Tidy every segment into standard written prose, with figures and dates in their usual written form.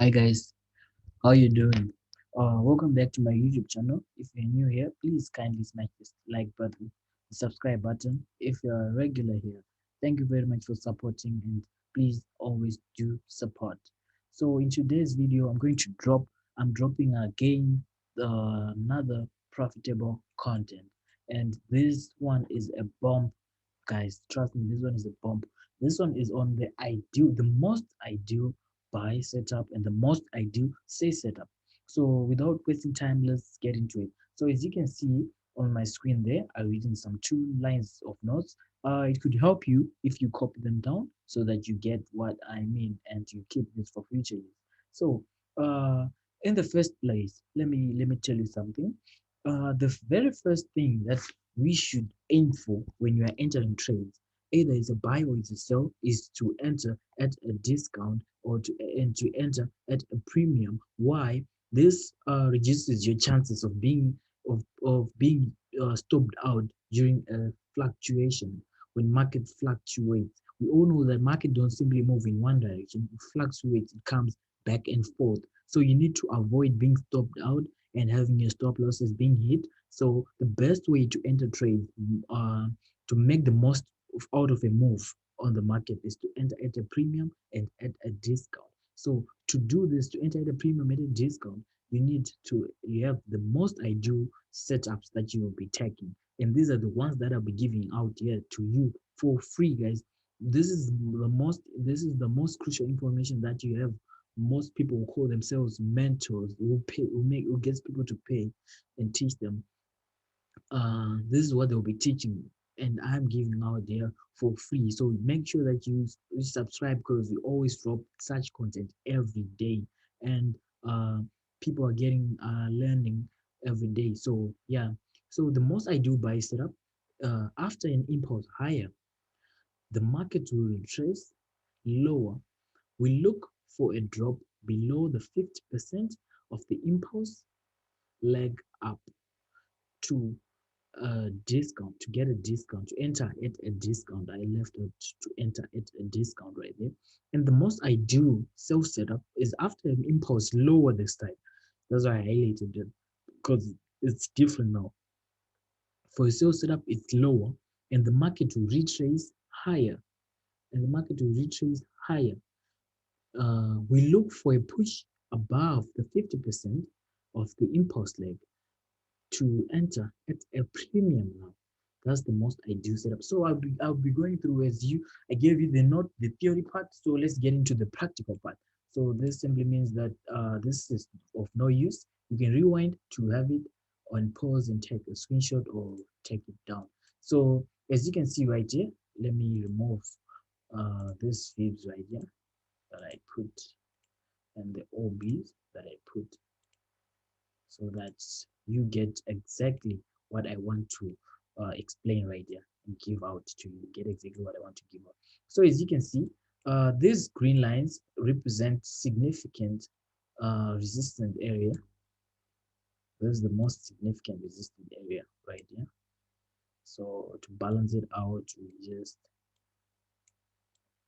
Hi guys, how you doing? Welcome back to my YouTube channel. If you're new here, please kindly smash this like button, the subscribe button. If you're a regular here, thank you very much for supporting and please always do support. So in today's video, I'm dropping again another profitable content, and this one is a bomb, guys. Trust me, this one is a bomb. This one is on the most ideal buy setup and the most ideal say setup. So without wasting time, let's get into it. So as you can see on my screen there, I'm reading some two lines of notes. It could help you if you copy them down so that you get what I mean and you keep this for future use. So uh, in the first place, let me tell you something. The very first thing that we should aim for when you are entering trades, either it's a buy or it's a sell, is to enter at a discount or to enter at a premium. Why? This reduces your chances of being stopped out during a fluctuation. When market fluctuates, we all know that market don't simply move in one direction. It fluctuates, it comes back and forth. So you need to avoid being stopped out and having your stop losses being hit. So the best way to enter trade, to make the most out of a move on the market, is to enter at a premium and at a discount. So to do this, to enter at a premium at a discount, you have the most ideal setups that you will be taking, and these are the ones that I'll be giving out here to you for free, guys. This is the most crucial information that you have. Most people will call themselves mentors, who gets people to pay and teach them. This is what they'll be teaching, and I'm giving out there for free. So make sure that you subscribe, because we always drop such content every day, and uh, people are getting learning every day. So yeah, so the most ideal buy setup, after an impulse higher, the market will retrace lower. We look for a drop below the 50% of the impulse leg up to discount, to get a discount, to enter at a discount. I left it to enter at a discount right there. And the most ideal sell setup is after an impulse lower this time. That's why I highlighted it, because it's different now. For a sell setup, it's lower and the market will retrace higher. And the market will retrace higher. We look for a push above the 50% of the impulse leg to enter at a premium now. That's the most ideal setup. So I'll be going through, as you I gave you the theory part. So let's get into the practical part. So this simply means that this is of no use. You can rewind to have it on pause and take a screenshot or take it down. So as you can see right here, let me remove this fibs right here that I put, and the OBs that I put, so that you get exactly what I want to explain right there and give out to you. Get exactly what I want to give out. So as you can see, these green lines represent significant resistant area. This is the most significant resistant area right here. So to balance it out, we just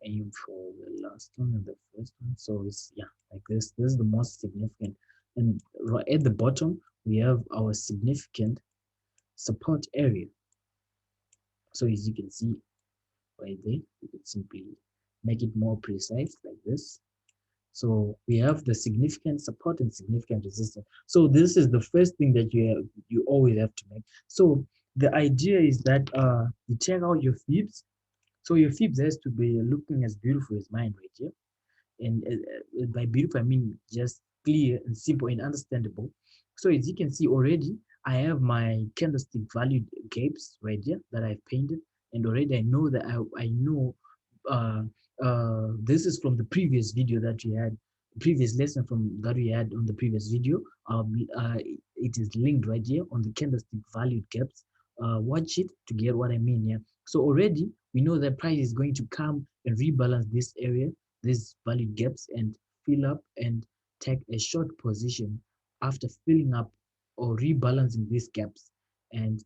aim for the last one and the first one. So it's, yeah, like this. This is the most significant. And right at the bottom, we have our significant support area. So as you can see right there, you can simply make it more precise like this. So we have the significant support and significant resistance. So this is the first thing that you always have to make. So the idea is that you check out your fibs. So your fibs has to be looking as beautiful as mine right here. And by beautiful, I mean just clear and simple and understandable. So as you can see already, I have my candlestick value gaps right here that I've painted, and already I know that I know uh, this is from the previous video that we had, previous lesson from that we had on the previous video. It is linked right here on the candlestick valued gaps. Watch it to get what I mean here. So already we know that price is going to come and rebalance this area, these value gaps, and fill up and take a short position after filling up or rebalancing these gaps, and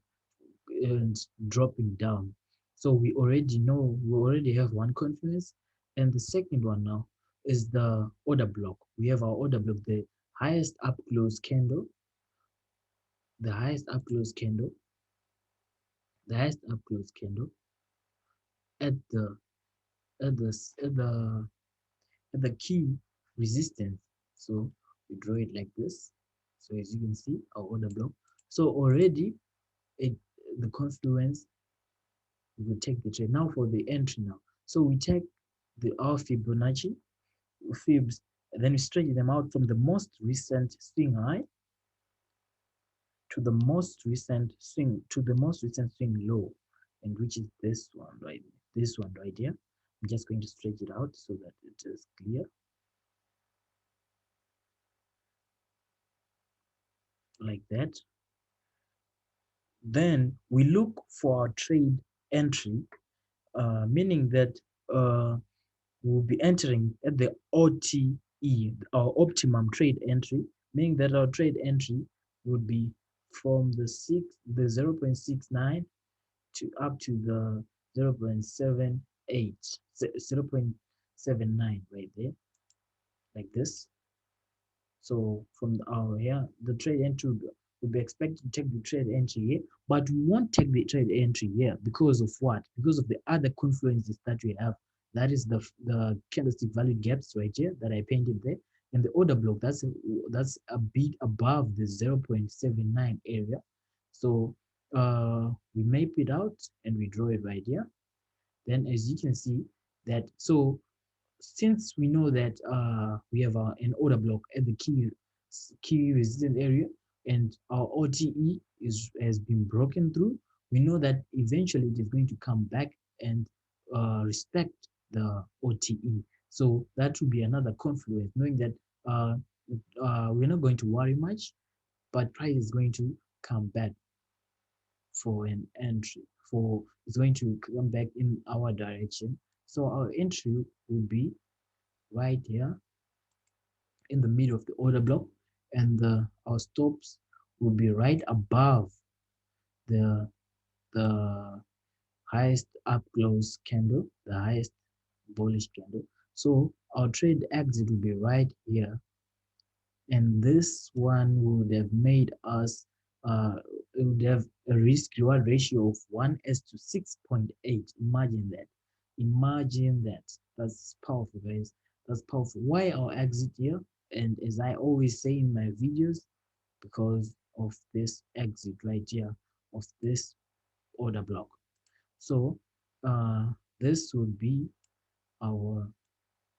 and dropping down. So we already know, we already have one confidence. And the second one now is the order block. We have our order block, the highest up close candle, the highest up close candle, the highest up close candle at the at the at the at the key resistance. So we draw it like this. So as you can see, our order block. So already it the confluence, we will take the trade. Now for the entry now. So we take our Fibonacci fibs, and then we stretch them out from the most recent swing high to the most recent swing low, and which is this one right here. I'm just going to stretch it out so that it is clear, like that. Then we look for our trade entry, meaning that we'll be entering at the OTE, our optimum trade entry, meaning that our trade entry would be from the 0.69 to up to the 0.78, 0.79 right there, like this. So from our here, the trade entry will be expected to take the trade entry here, but we won't take the trade entry here because of what? Because of the other confluences that we have. That is the candlestick value gaps right here that I painted there, and the order block that's a bit above the 0.79 area. So we map it out and we draw it right here. Then as you can see that, so since we know that we have an order block at the key resistance area, and our OTE has been broken through, we know that eventually it is going to come back and respect the OTE. So that will be another confluence, knowing that we're not going to worry much, but price is going to come back for an entry. For it's going to come back in our direction. So our entry will be right here in the middle of the order block, and our stops will be right above the the highest up close candle, the highest bullish candle. So our trade exit will be right here, and this one would have made us it would have a risk reward ratio of 1s to 6.8. Imagine that. That's powerful, guys. That's powerful. Why our exit here? And as I always say in my videos, because of this exit right here, of this order block. So this would be our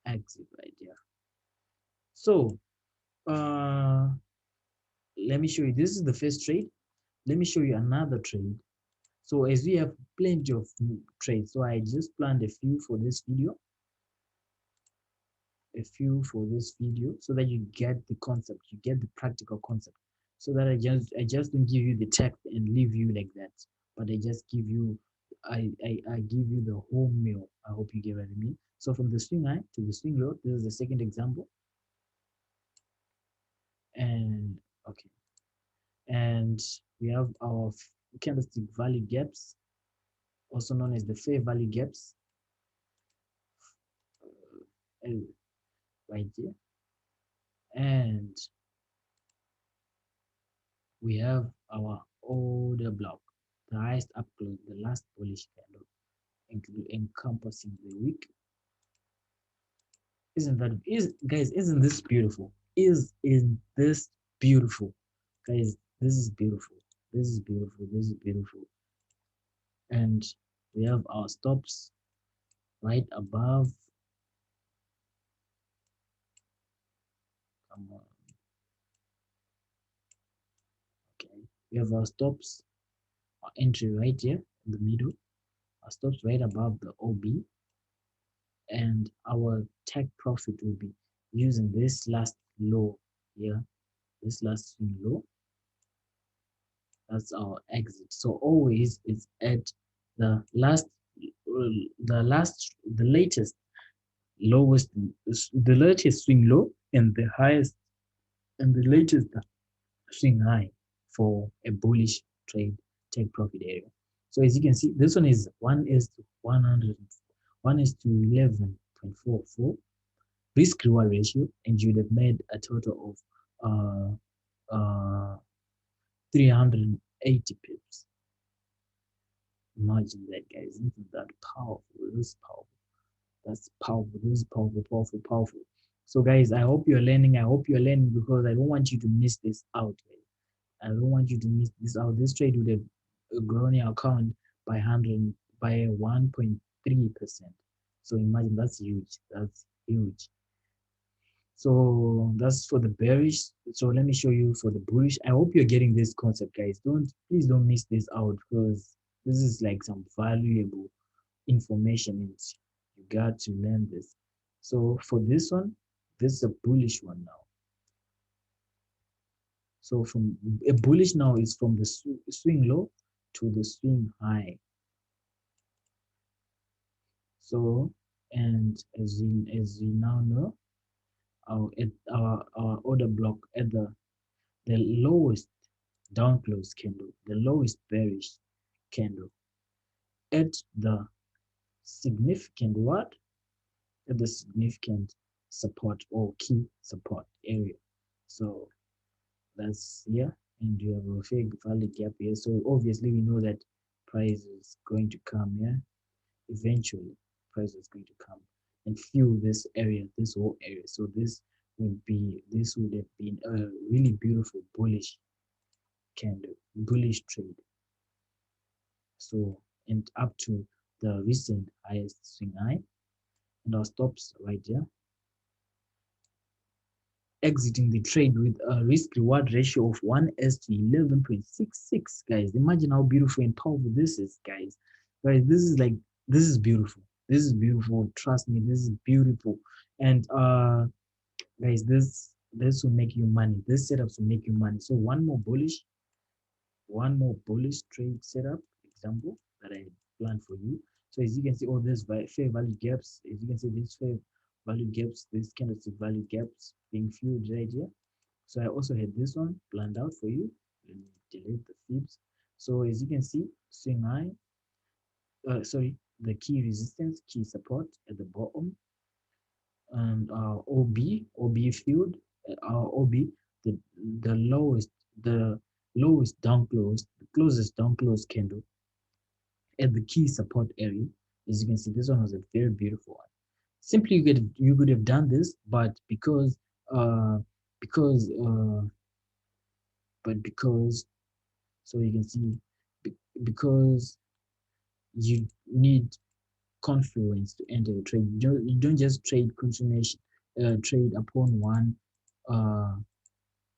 exit right here. So let me show you. This is the first trade. Let me show you another trade. So as we have plenty of trades, so I just planned a few for this video. So that you get the concept, you get the practical concept, so that I just don't give you the text and leave you like that, but I just give you I give you the whole meal. I hope you get what I mean. So from the swing high to the swing low, this is the second example. And okay, and we have our candlestick value gaps, also known as the fair value gaps, right here. And we have our order block, the highest up close, the last bullish candle, encompassing the week. Guys, isn't this beautiful? Isn't this beautiful? Guys, this is beautiful. This is beautiful. This is beautiful. And we have our stops right above. Come on. Okay. We have our stops, our entry right here in the middle. Our stops right above the OB. And our take profit will be using this last low here, this last swing low. That's our exit. So always it's at the latest lowest, the latest swing low, and the highest and the latest swing high for a bullish trade take profit area. So as you can see, this one is 1 is to 100, 1 is to 11.44. risk reward ratio, and you'd have made a total of 380 pips. Imagine that, guys. Isn't that powerful? This is powerful. That's powerful. This is powerful, powerful, powerful. So, guys, I hope you're learning. I hope you're learning because I don't want you to miss this out, guys. I don't want you to miss this out. This trade would have grown your account by 100 by 1.3%. So imagine that's huge. That's huge. So that's for the bearish. So let me show you for the bullish. I hope you're getting this concept, guys. Please don't miss this out because this is like some valuable information and you got to learn this. So for this one, this is a bullish one now. So from a bullish now is from the swing low to the swing high. So, and as you now know, our order block at the lowest down close candle, the lowest bearish candle at the significant what? At the significant support or key support area. So that's here, and you have a fake valid gap here. So obviously we know that price is going to come here. Eventually, price is going to come and fuel this area, this whole area. So this would have been a really beautiful bullish candle, bullish trade. So and up to the recent highest swing high, and our stops right here. Exiting the trade with a risk reward ratio of 1s to 11.66, guys. Imagine how beautiful and powerful this is, guys. Guys, this is beautiful. This is beautiful. Trust me, this is beautiful. And guys, this will make you money. This setups will make you money. So one more bullish trade setup example that I planned for you. So as you can see, all these fair value gaps, as you can see, these fair value gaps, this candlestick value gaps being filled right here. So I also had this one planned out for you. Let me delete the fibs. So as you can see, swing high, the key resistance, key support at the bottom, and OB field, our OB, the the lowest the lowest down close, the closest down close candle at the key support area. As you can see, this one was a very beautiful one. Simply, you could have done this, but uh because because so you can see because you need confluence to enter the trade. You don't just trade confirmation, trade upon uh,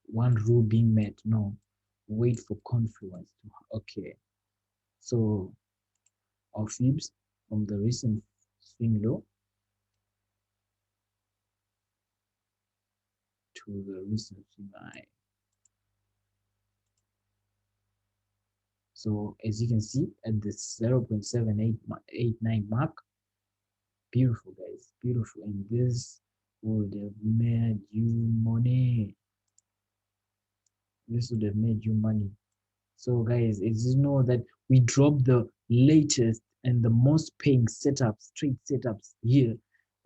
one rule being met. No, wait for confluence. Okay, so our fibs from the recent swing low to the recent swing high. So as you can see at the 0.7889 mark, beautiful guys, beautiful, and this would have made you money. This would have made you money. So guys, as you know that we drop the latest and the most paying setups, trade setups here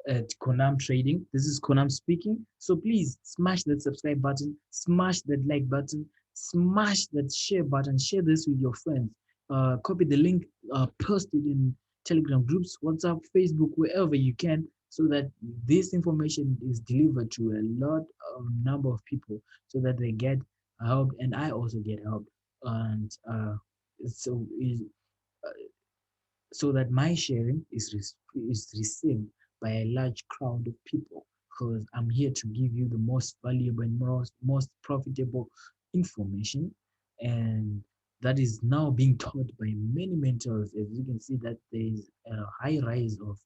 at Konam Trading. This is Konam speaking. So please smash that subscribe button, smash that like button, smash that share button, share this with your friends. Copy the link, post it in Telegram groups, WhatsApp, Facebook, wherever you can, so that this information is delivered to a lot of number of people so that they get help and I also get help. And so uh, so that my sharing is received by a large crowd of people because I'm here to give you the most valuable and most profitable information, and that is now being taught by many mentors. As you can see that there is a high rise of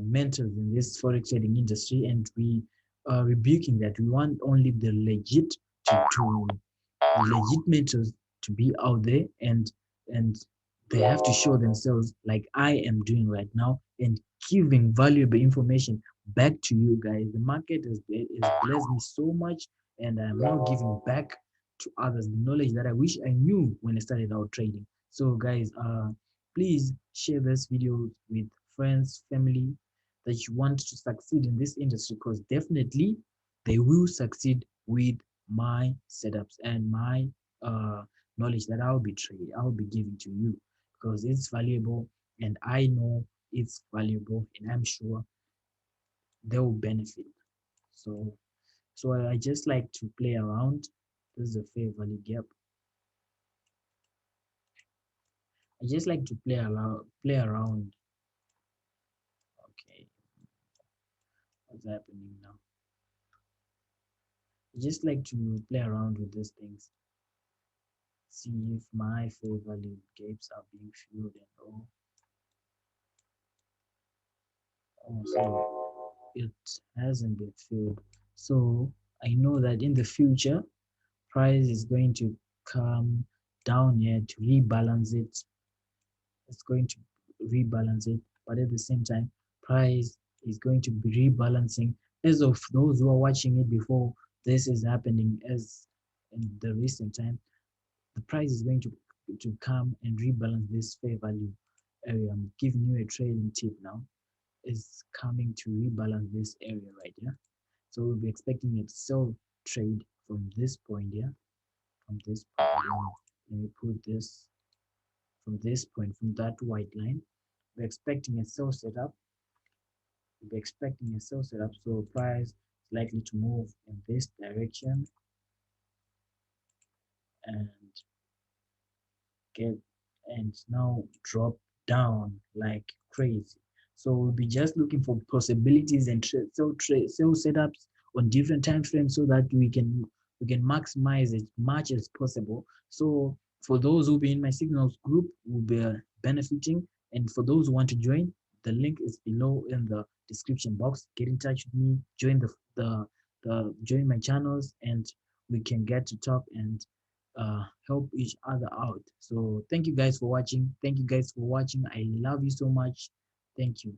mentors in this forex trading industry, and we are rebuking that. We want only the to legit mentors to be out there, and they have to show themselves like I am doing right now and giving valuable information back to you guys. The market has blessed me so much, and I'm now giving back to others the knowledge that I wish I knew when I started out trading. So guys, please share this video with friends, family, that you want to succeed in this industry, because definitely they will succeed with my setups and my uh, knowledge that I'll be giving to you, because it's valuable, and I know it's valuable, and I'm sure they will benefit. So I just like to play around. This is a fair value gap. I just like to play around. Okay, what's happening now? I just like to play around with these things. See if my fair value gaps are being filled and all. Oh, so it hasn't been filled. So I know that in the future, price is going to come down here to rebalance it. It's going to rebalance it, but at the same time, price is going to be rebalancing. As of those who are watching it before this is happening, as in the recent time, the price is going to come and rebalance this fair value area. I'm giving you a trading tip now. Is coming to rebalance this area right here. So we'll be expecting it to sell trade from this point here, from this point. Let me put this from this point, from that white line. We're expecting a sell setup. We're expecting a sell setup. So price is likely to move in this direction and get and now drop down like crazy. So we'll be just looking for possibilities and sell setups on different time frames so that we can maximize as much as possible. So for those who be in my signals group will be benefiting, and for those who want to join, the link is below in the description box. Get in touch with me, join the join my channels, and we can get to talk and help each other out. So thank you guys for watching. Thank you guys for watching. I love you so much. Thank you.